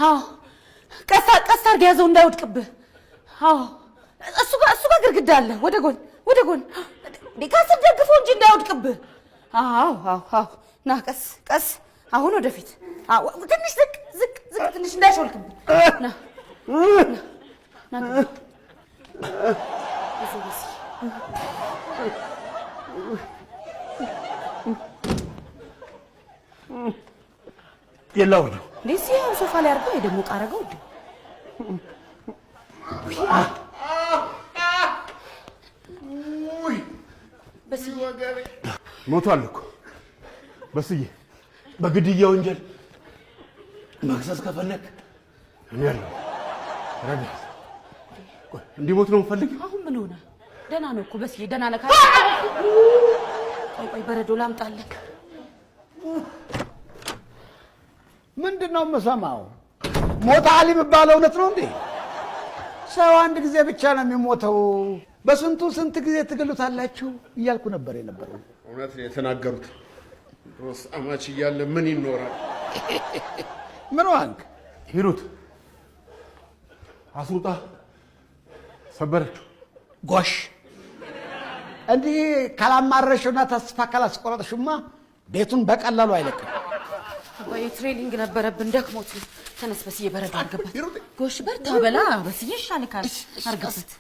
አዎ ቀስ አድርገህ ያዘው እንዳይወድቅብህ። አዎ እሱ ጋር ግድግዳ አለ። ወደ ጎን ከስር ደግፈው እንጂ እንዳይወድቅብህ። አዎ ና ቀስ አሁን ወደፊት። አዎ ትንሽ ዝቅ ትንሽ እንዳይሾልክብህ። ና የለው ነው ለዚህ ሶፋ ላይ አድርገው ደግሞ ቃረገው እንዴ በስዬ ሞቷል እኮ በስዬ በግድያ ወንጀል መክሰስ ከፈለክ እኔ ያለው ረዳ እንዲሞት ነው የምፈልግ። አሁን ምን ሆነ? ደህና ነው እኮ በስዬ ደህና ነህ? ቆይ በረዶ ላምጣልህ። ምንድነው የምሰማው? ሞታል የሚባለው እውነት ነው እንዴ? ሰው አንድ ጊዜ ብቻ ነው የሚሞተው። ስንት ጊዜ ትገሉታላችሁ እያልኩ ነበር የነበረው። እውነት ነው የተናገሩት። ሮስ አማች እያለ ምን ይኖራል? ምን ዋንክ? ሂሩት አስሩጣ ሰበረችው። ጎሽ እንዲህ ካላማረሽውና ተስፋ ካላስቆረጥሽማ ቤቱን በቀላሉ አይለቅም። ወይ ትሬኒንግ ነበረብን ደክሞት። ተነስ በስዬ በረዶ አርገበት። ጎሽ በርታ በላ በስዬ ይሻልካል። አርገበት